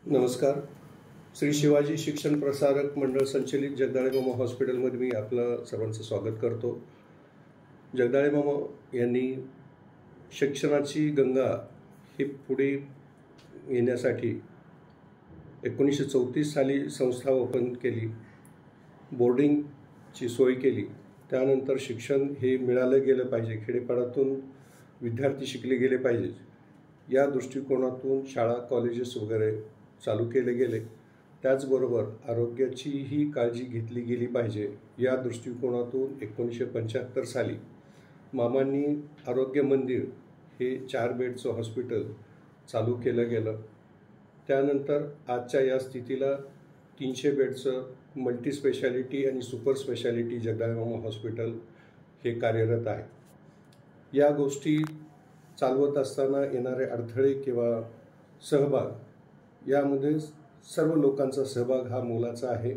नमस्कार. श्री शिवाजी शिक्षण प्रसारक मंडळ संचलित जगदाळे मामा हॉस्पिटलमध्ये मी आपलं सर्वांचं स्वागत करतो. जगदाळे मामा यांनी शिक्षणाची गंगा ही पुढे येण्यासाठी 1934 साली संस्था ओपन केली, बोर्डिंगची सोय केली. त्यानंतर शिक्षण हे मिळालं गेलं पाहिजे, खेडेपाड्यातून विद्यार्थी शिकले गेले पाहिजे या दृष्टिकोनातून शाळा कॉलेजेस वगैरे चालू केले गेले. त्याचबरोबर आरोग्याचीही काळजी घेतली गेली पाहिजे या दृष्टिकोनातून 1975 साली मामांनी आरोग्य मंदिर हे 4 बेडचं हॉस्पिटल चालू केलं गेलं. त्यानंतर आजच्या या स्थितीला 300 बेडचं मल्टी स्पेशालिटी आणि सुपर स्पेशालिटी जगदाळे मामा हॉस्पिटल हे कार्यरत आहे. या गोष्टी चालवत असताना येणारे अडथळे किंवा सहभाग यामध्ये सर्व लोकांचा सहभाग हा मोलाचा आहे.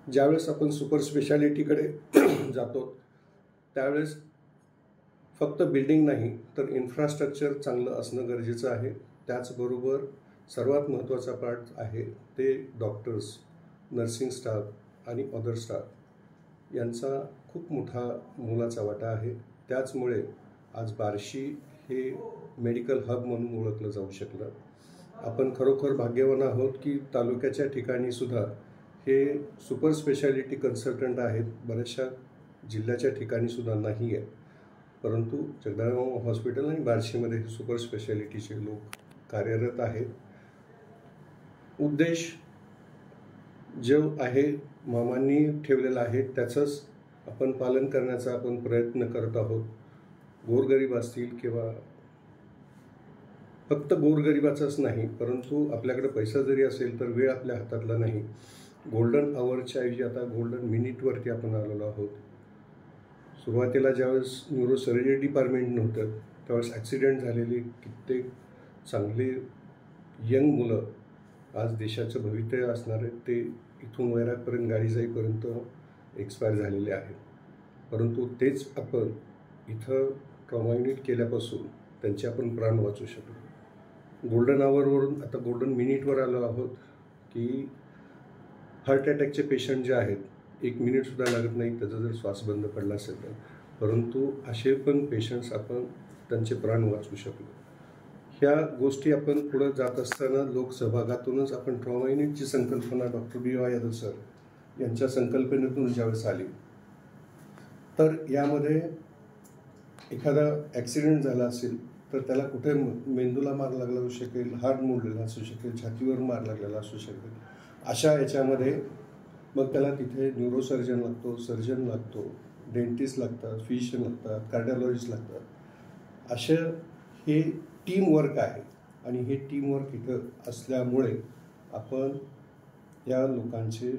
ज्यावेळेस आपण सुपर स्पेशालिटीकडे जातो त्यावेळेस फक्त बिल्डिंग नाही तर इन्फ्रास्ट्रक्चर चांगलं असणं गरजेचं आहे. त्याचबरोबर सर्वात महत्त्वाचा पार्ट आहे ते डॉक्टर्स, नर्सिंग स्टाफ आणि अदर स्टाफ यांचा खूप मोठा मोलाचा वाटा आहे. त्याचमुळे आज बार्शी हे मेडिकल हब म्हणून ओळखलं जाऊ शकलं. आपण खरोखर भाग्यवान आहोत की तालुक्याच्या ठिकाणी सुद्धा हे सुपर स्पेशालिटी कन्सल्टंट आहेत. बऱ्याचशा जिल्ह्याच्या ठिकाणी सुद्धा नाही आहे, परंतु जगदाळे मामा हॉस्पिटल आणि बार्शीमध्ये हे सुपर स्पेशालिटीचे लोक कार्यरत आहेत. उद्देश जो आहे मामांनी ठेवलेला आहे त्याचंच आपण पालन करण्याचा आपण प्रयत्न करत आहोत. गोरगरीब असतील किंवा फक्त गोरगरिबाचाच नाही, परंतु आपल्याकडे पैसा जरी असेल तर वेळ आपल्या हातातला नाही. गोल्डन आवरच्या ऐवजी आता गोल्डन मिनिटवरती आपण आलेलो आहोत. सुरुवातीला ज्यावेळेस न्यूरोसर्जरी डिपार्टमेंट नव्हतं त्यावेळेस ॲक्सिडेंट झालेले कित्येक चांगले यंग मुलं आज देशाचं भवितव्य असणारे ते इथून वैरागपर्यंत गाडी जाईपर्यंत एक्सपायर झालेले आहेत. परंतु तेच आपण इथं ट्रॉमा युनिट केल्यापासून त्यांचे आपण प्राण वाचवू शकलो. गोल्डन आवरवरून आता गोल्डन मिनिटवर आलो आहोत की हार्ट अटॅकचे पेशंट जे आहेत 1 मिनिटसुद्धा लागत नाही त्याचा जर श्वास बंद पडला असेल तर, परंतु असे पण पेशंट्स आपण त्यांचे प्राण वाचवू शकलो. ह्या गोष्टी आपण पुढं जात असताना लोकसहभागातूनच आपण ट्रॉमा युनिटची संकल्पना डॉक्टर B.Y. यादव सर यांच्या संकल्पनेतून ज्यावेळेस आली तर यामध्ये एखादा ॲक्सिडेंट झाला असेल तर त्याला कुठे मेंदूला मार लागला असू शकेल, हार्ट मोडलेला असू शकेल, छातीवर मार लागलेला असू शकेल. अशा याच्यामध्ये मग त्याला तिथे न्यूरोसर्जन लागतो, सर्जन लागतो, डेंटिस्ट लागतात, फिजिशियन लागतात, कार्डिओलॉजिस्ट लागतात. अशा हे टीमवर्क आहे आणि हे टीमवर्क इथं असल्यामुळे आपण या लोकांचे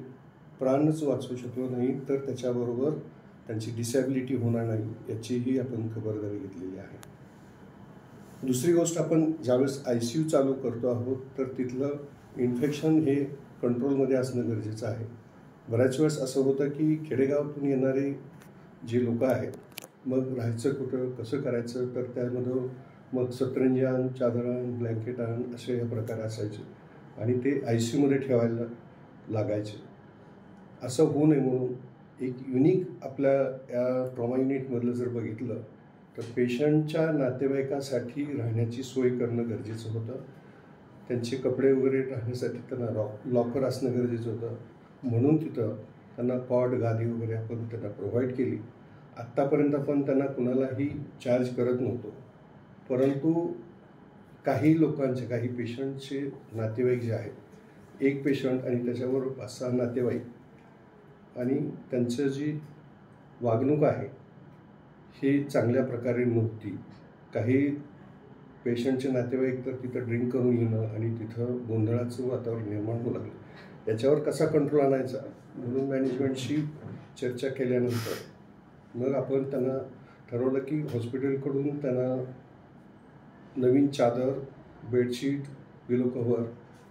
प्राणच वाचवू शकलो नाही तर त्याच्याबरोबर त्यांची डिसॅबिलिटी होणार नाही याचीही आपण खबरदारी घेतलेली आहे. दुसरी गोष्ट, आपण ज्यावेळेस ICU चालू करतो आहोत तर तिथलं इन्फेक्शन हे कंट्रोलमध्ये असणं गरजेचं आहे. बऱ्याच वेळेस असं होतं की खेडेगावातून येणारे जे लोक आहेत मग राहायचं कुठं, कसं करायचं, तर त्यामध्ये मग सतरंजी आण, चादर आण, ब्लँकेट आण असे हे प्रकार असायचे आणि ते ICUमध्ये ठेवायला लागायचे. असं होऊ नये म्हणून एक युनिक आपल्या या ट्रॉमा युनिटमधलं जर बघितलं तर पेशंटच्या नातेवाईकासाठी राहण्याची सोय करणं गरजेचं होतं. त्यांचे कपडे वगैरे राहण्यासाठी त्यांना लॉकर असणं गरजेचं होतं. म्हणून तिथं त्यांना कॉट, गादी वगैरे आपण त्यांना प्रोव्हाइड केली. आत्तापर्यंत आपण त्यांना कुणालाही चार्ज करत नव्हतो, परंतु काही लोकांचे, काही पेशंटचे नातेवाईक जे आहेत, एक पेशंट आणि त्याच्यावर 5-6 नातेवाईक आणि त्यांचं जी वागणूक आहे ही चांगल्या प्रकारे नव्हती. काही पेशंटचे नातेवाईक तर तिथं ड्रिंक करून येणं आणि तिथं गोंधळाचं वातावरण निर्माण होऊ लागलं. याच्यावर कसा कंट्रोल आणायचा म्हणून मॅनेजमेंटशी चर्चा केल्यानंतर मग आपण त्यांना ठरवलं की हॉस्पिटलकडून त्यांना नवीन चादर, बेडशीट, पिलो कव्हर,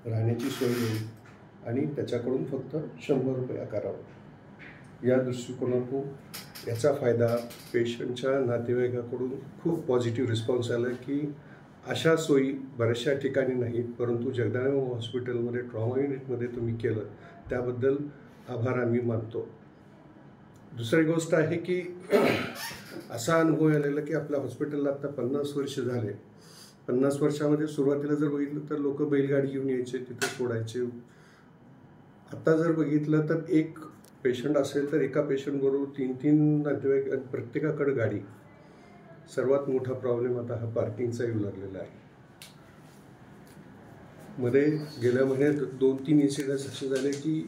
राहण्याची सोय होईल आणि त्याच्याकडून फक्त 100 रुपये आकारावं. या दृष्टिकोनातून याचा फायदा पेशंटच्या नातेवाईकाकडून खूप पॉझिटिव्ह रिस्पॉन्स आला की अशा सोयी बऱ्याचशा ठिकाणी नाहीत, परंतु जगदाळे हॉस्पिटलमध्ये ट्रॉमा युनिटमध्ये तुम्ही केलं त्याबद्दल आभार आम्ही मानतो. दुसरी गोष्ट आहे की असा अनुभव आलेला की आपल्या हॉस्पिटलला आता 50 वर्ष झाले. 50 वर्षामध्ये सुरुवातीला जर बघितलं तर लोक बैलगाडी घेऊन यायचे, तिथं सोडायचे. आता जर बघितलं तर एक पेशंट असेल तर एका पेशंटबरोबर 3-3 नातेवाईक आणि प्रत्येकाकडे गाडी. सर्वात मोठा प्रॉब्लेम आता हा पार्किंगचा येऊ लागलेला आहे. मध्ये गेल्या महिन्यात 2-3 इन्सिडेंट्स असे झाले की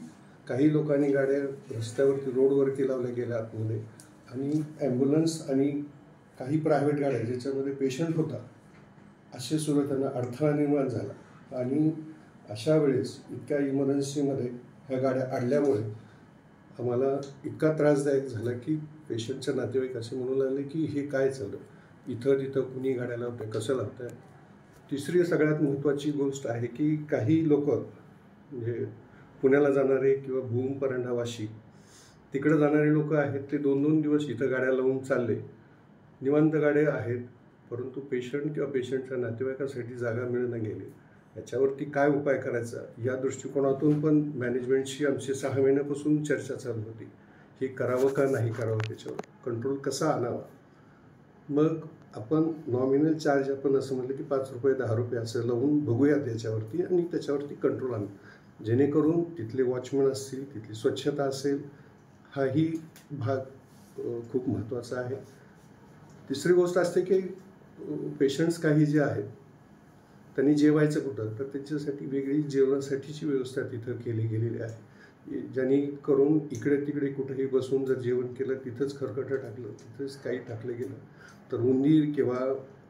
काही लोकांनी गाड्या रस्त्यावरती रोडवरती लावल्या गेल्या आतमध्ये, आणि ॲम्ब्युलन्स आणि काही प्रायव्हेट गाड्या ज्याच्यामध्ये पेशंट होता असे सुद्धा त्यांना अडथळा निर्माण झाला. आणि अशा वेळेस इतक्या इमर्जन्सीमध्ये ह्या गाड्या अडल्यामुळे आम्हाला इतका त्रासदायक झाला की पेशंटच्या नातेवाईक असे म्हणू लागले की हे काय चाललं, इथं तिथं कुणी गाड्या लावतंय, कसं लावतंय. तिसरी सगळ्यात महत्त्वाची गोष्ट आहे की काही लोक म्हणजे पुण्याला जाणारे किंवा भूम परांडा वाशी तिकडे जाणारे लोक आहेत, ते 2-2 दिवस इथं गाड्या लावून चालले. निवांत गाड्या आहेत, परंतु पेशंट किंवा पेशंटच्या नातेवाईकासाठी जागा मिळणं गेली. याच्यावरती काय उपाय करायचा या दृष्टिकोनातून पण मॅनेजमेंटशी आमची 6 महिन्यापासून चर्चा चालू होती. हे करावं का नाही करावं, त्याच्यावर कंट्रोल कसा आणावा. मग आपण नॉमिनल चार्ज आपण असं म्हटलं की 5 रुपये 10 रुपये असं लावून बघूया त्याच्यावरती, आणि त्याच्यावरती कंट्रोल आणू, जेणेकरून तिथले वॉचमन असतील, तिथली स्वच्छता असेल, हाही भाग खूप महत्त्वाचा आहे. तिसरी गोष्ट असते की पेशंट्स काही जे आहेत त्यांनी जेवायचं कुठं, तर त्यांच्यासाठी वेगळी जेवणासाठीची व्यवस्था तिथं केली गेलेली आहे, ज्यांनी करून इकडे तिकडे कुठेही बसून जर जेवण केलं, तिथंच खरकटं टाकलं, तिथंच काही टाकलं गेलं तर उंदीर किंवा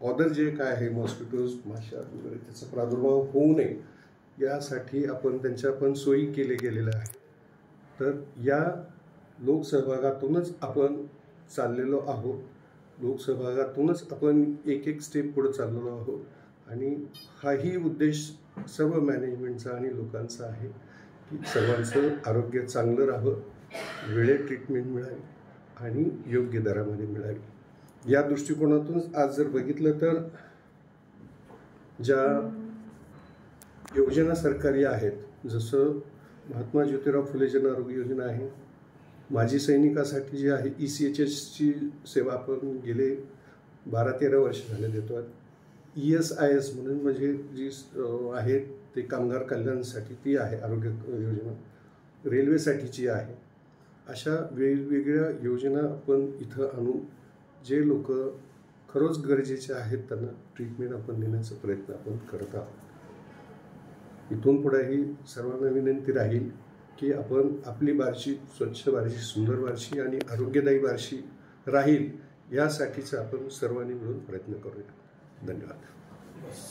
ऑदर जे काय आहे मॉस्किटोज, माशा वगैरे त्याचा प्रादुर्भाव होऊ नये यासाठी आपण त्यांच्या पण सोयी केले गेलेल्या आहेत. तर या लोकसहभागातूनच आपण चाललेलो आहोत, लोकसहभागातूनच आपण एक स्टेप पुढे चाललेलो आहोत. आणि हाही उद्देश सर्व मॅनेजमेंटचा आणि लोकांचा आहे की सर्वांचं आरोग्य चांगलं राहावं, वेळेत ट्रीटमेंट मिळावी आणि योग्य दरामध्ये मिळावी. या दृष्टिकोनातूनच आज जर बघितलं तर ज्या योजना सरकारी आहेत, जसं महात्मा ज्योतिराव फुले जन आरोग्य योजना आहे, माजी सैनिकासाठी जी आहे ECHSची सेवा आपण गेले 12-13 वर्ष झाले देतो. ESIS म्हणून म्हणजे जी आहे ते कामगार कल्याणासाठी ती आहे आरोग्य योजना, रेल्वेसाठीची आहे. अशा वेगवेगळ्या योजना आपण इथं आणून जे लोक खरंच गरजेचे आहेत त्यांना ट्रीटमेंट आपण देण्याचा प्रयत्न आपण करत आहोत. इथून पुढेही सर्वांना विनंती राहील की आपण आपली बार्शी स्वच्छ बार्शी, सुंदर बार्शी आणि आरोग्यदायी बार्शी राहील यासाठीचा आपण सर्वांनी मिळून प्रयत्न करूया. धन्यवाद.